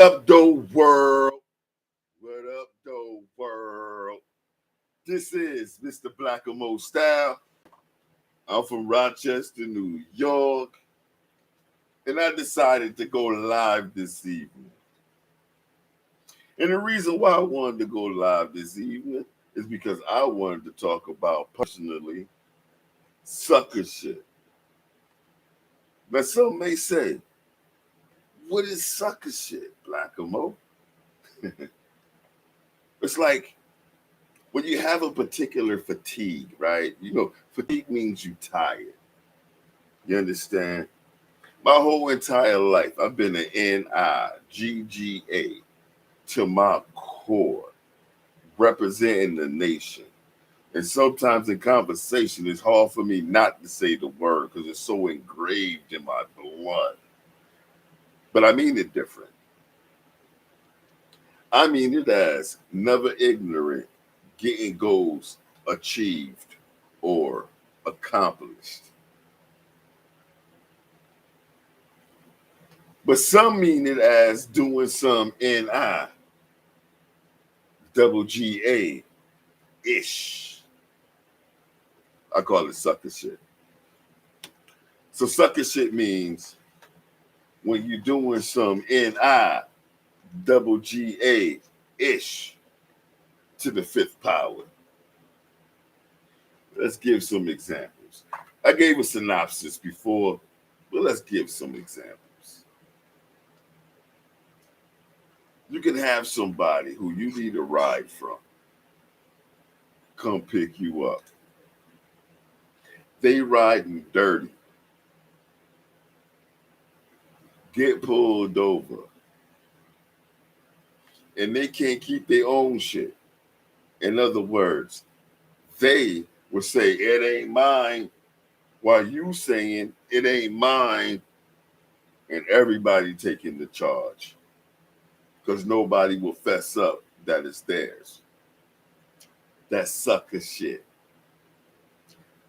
Up, the world. What up, the world? This is Mr. Blackamo Style. I'm from Rochester, New York, and I decided to go live this evening. And the reason why I wanted to go live this evening is because I wanted to talk about personally sucker shit. But some may say, what is sucker shit, Blackamo? It's like when you have a particular fatigue, right? Fatigue means you tired. You understand? My whole entire life, I've been an NIGGA to my core, representing the nation. And sometimes in conversation, it's hard for me not to say the word because it's so engraved in my blood. But I mean it different. I mean it as never ignorant, getting goals achieved or accomplished. But some mean it as doing some NI, double GA ish. I call it sucker shit. So sucker shit means when you're doing some NI, double GA ish to the fifth power. Let's give some examples. I gave a synopsis before, but let's give some examples. You can have somebody who you need a ride from come pick you up. They riding dirty, get pulled over, and they can't keep their own shit. In other words, they will say, it ain't mine, while you saying it ain't mine, and everybody taking the charge. Because nobody will fess up that it's theirs. That's sucker shit.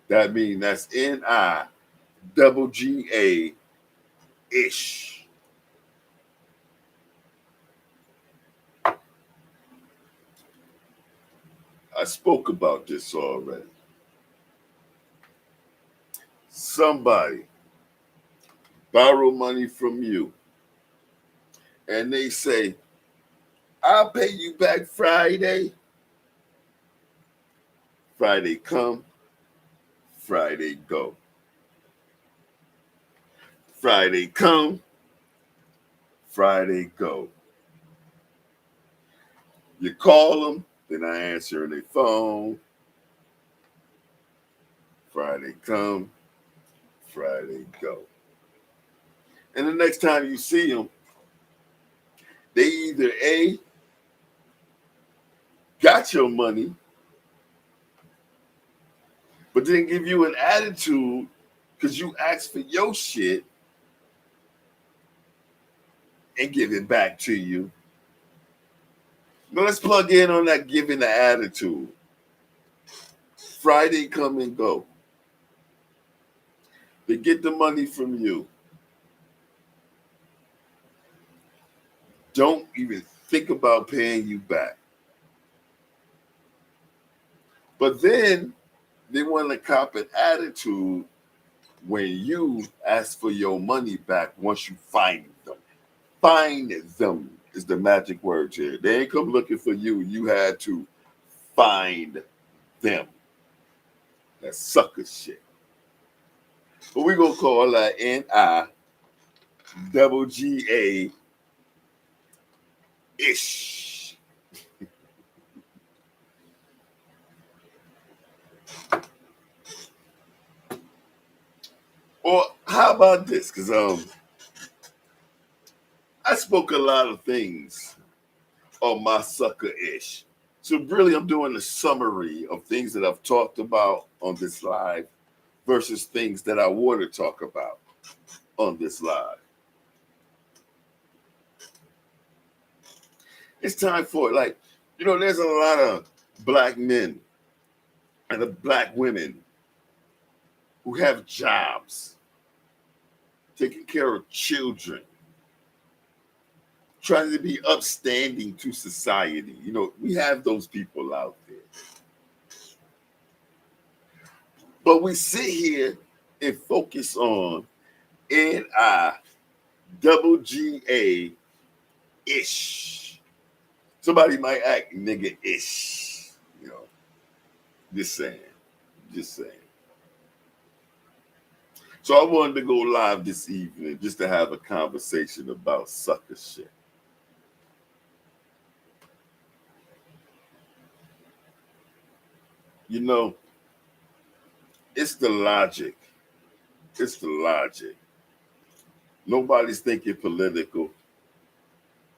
That means that's NI double GA ish. I spoke about this already. Somebody borrow money from you and they say, I'll pay you back Friday. Friday come, Friday go. Friday come, Friday go. You call them, they're not answering their phone. Friday come, Friday go. And the next time you see them, they either A, got your money, but didn't give you an attitude because you asked for your shit and give it back to you. Now let's plug in on that giving the attitude. Friday come and go. They get the money from you. Don't even think about paying you back. But then they want to cop an attitude when you ask for your money back once you find them. Find them is the magic word here. They ain't come looking for you. You had to find them. That's sucker shit. But we're going to call that NI double GA ish. Or how about this? Because I spoke a lot of things on my sucker ish. So really, I'm doing a summary of things that I've talked about on this live versus things that I want to talk about on this live. It's time for it. There's a lot of black men and black women who have jobs, taking care of children, trying to be upstanding to society. You know, we have those people out there. But we sit here and focus on N.I. double G.A. ish. Somebody might act nigga ish. You know, just saying. Just saying. So I wanted to go live this evening just to have a conversation about sucker shit. You know, it's the logic. It's the logic. Nobody's thinking political.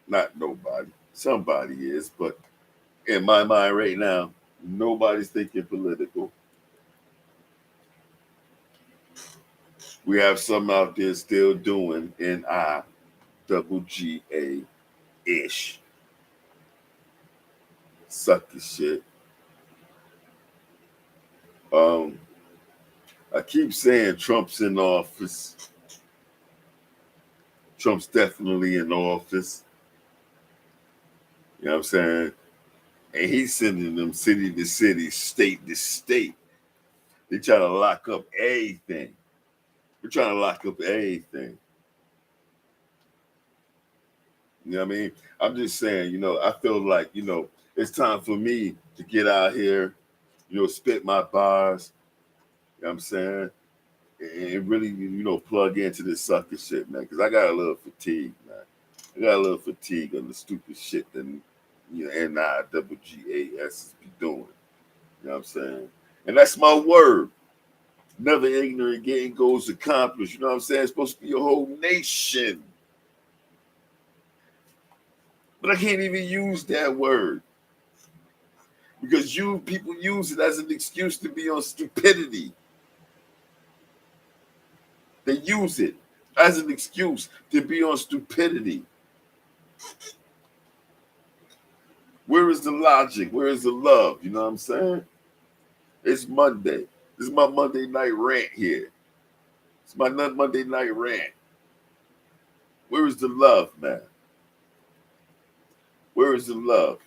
Not nobody. Somebody is, but in my mind right now, nobody's thinking political. We have some out there still doing N.I. double G.A. ish. Sucky shit. Um, I keep saying Trump's in office. Trump's definitely in office. You know what I'm saying? And he's sending them city to city, state to state. They try to lock up everything. They're trying to lock up everything. You know what I mean? I'm just saying, you know, I feel like, you know, it's time for me to get out here, you know, spit my bars, you know what I'm saying? And really, you know, plug into this sucker shit, man. Because I got a little fatigue, man. I got a little fatigue on the stupid shit that, you know, NIWGAS be doing. You know what I'm saying? And that's my word. Never ignorant gain goes accomplished. You know what I'm saying? It's supposed to be a whole nation. But I can't even use that word. Because you people use it as an excuse to be on stupidity. They use it as an excuse to be on stupidity. Where is the logic? Where is the love? You know what I'm saying? It's Monday. This is my Monday night rant here. It's my Monday night rant. Where is the love, man? Where is the love?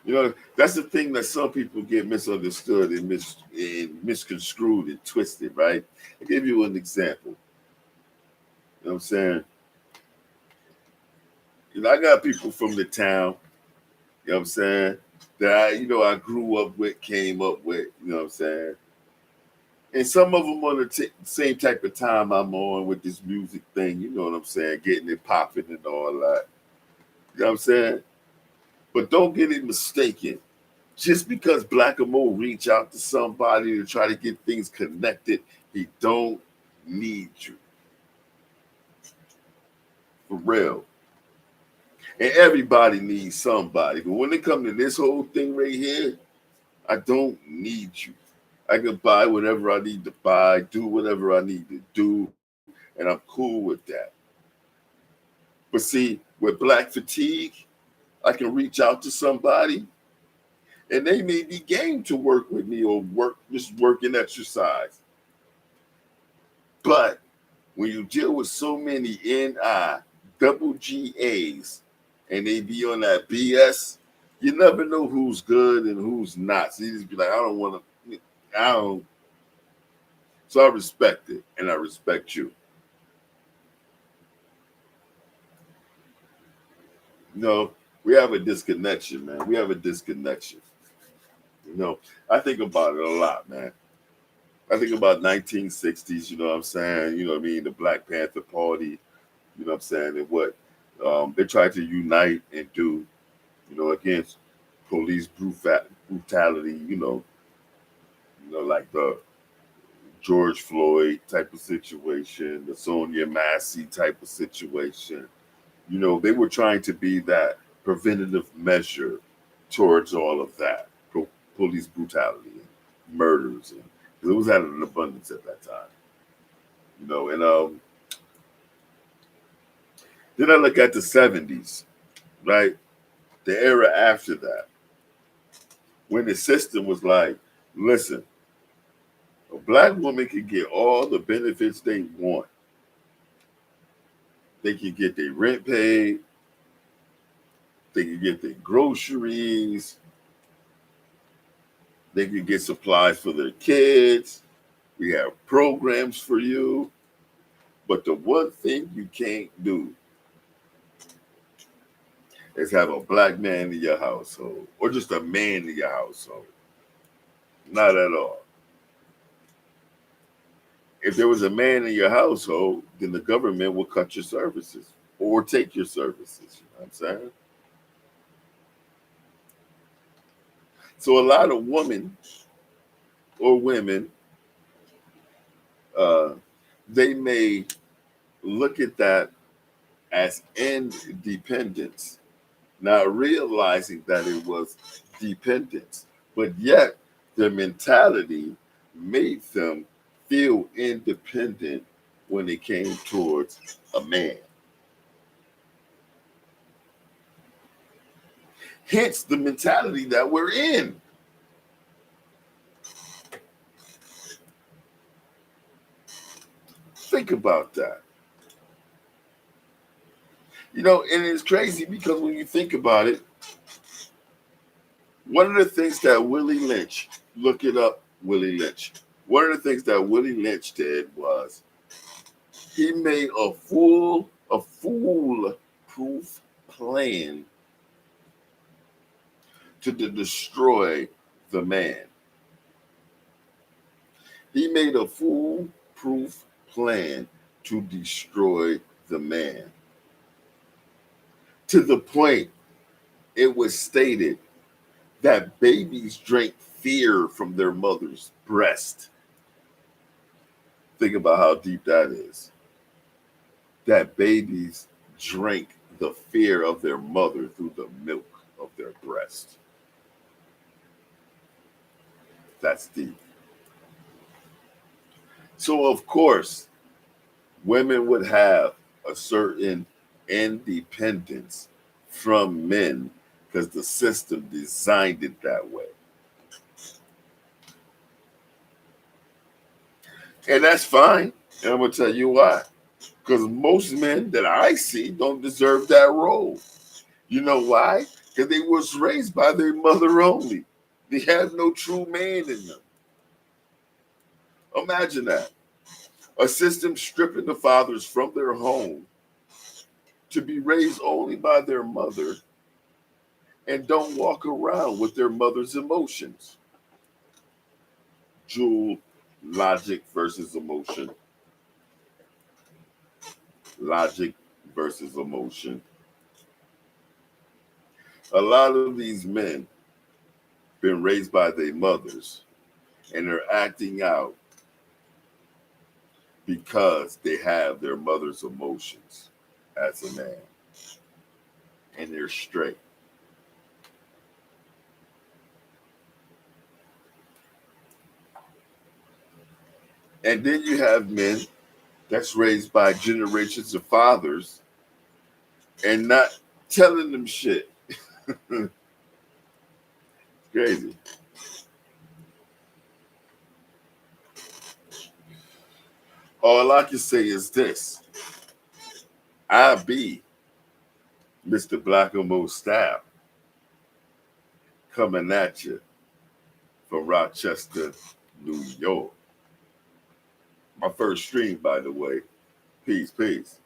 You know, that's the thing that some people get misunderstood and misconstrued and twisted, right? I'll give you an example. You know what I'm saying? You know, I got people from the town, you know what I'm saying, that I grew up with, came up with, you know what I'm saying? And some of them on the same type of time I'm on with this music thing, you know what I'm saying, getting it popping and all that. You know what I'm saying? But don't get it mistaken. Just because Black Mo reach out to somebody to try to get things connected, he don't need you. For real. And everybody needs somebody. But when it comes to this whole thing right here, I don't need you. I can buy whatever I need to buy, do whatever I need to do, and I'm cool with that. But see, with Black Fatigue, I can reach out to somebody and they may be game to work with me or work and exercise. But when you deal with so many NI, double GAs, and they be on that BS, you never know who's good and who's not. So you just be like, I don't. So I respect it, and I respect you. You know, we have a disconnection, man. We have a disconnection. You know, I think about it a lot, man. I think about 1960s, you know what I'm saying? You know what I mean? The Black Panther Party, you know what I'm saying? And what they tried to unite and do, you know, against police brutality, like the George Floyd type of situation, the Sonia Massey type of situation. You know, they were trying to be that preventative measure towards all of that police brutality and murders, and it was at an abundance at that time. You know, and then I look at the 70s, right? The era after that, when the system was like, listen, a Black woman can get all the benefits they want. They can get their rent paid. They can get their groceries. They can get supplies for their kids. We have programs for you. But the one thing you can't do is have a black man in your household or just a man in your household. Not at all. If there was a man in your household, then the government will cut your services or take your services. You know what I'm saying? So a lot of women or women, uh, they may look at that as independence, not realizing that it was dependence. But yet, their mentality made them feel independent when it came towards a man. Hence the mentality that we're in. Think about that. You know, and it's crazy because when you think about it, one of the things that Willie Lynch, look it up, Willie Lynch. One of the things that Willie Lynch did was he made a foolproof plan to destroy the man. He made a foolproof plan to destroy the man. To the point it was stated that babies drank fear from their mother's breast. Think about how deep that is. That babies drank the fear of their mother through the milk of their breast. That's deep. So, of course, women would have a certain independence from men because the system designed it that way. And that's fine. And I'm going to tell you why. Because most men that I see don't deserve that role. You know why? Because they was raised by their mother only. They had no true man in them. Imagine that. A system stripping the fathers from their home to be raised only by their mother and don't walk around with their mother's emotions. Jewel, logic versus emotion. Logic versus emotion. A lot of these men been raised by their mothers and they're acting out because they have their mother's emotions as a man and they're straight. And then you have men that's raised by generations of fathers and not telling them shit. Crazy. All I can say is this. I be Mr. Blacko Style coming at you from Rochester, New York. My first stream, by the way. Peace, peace.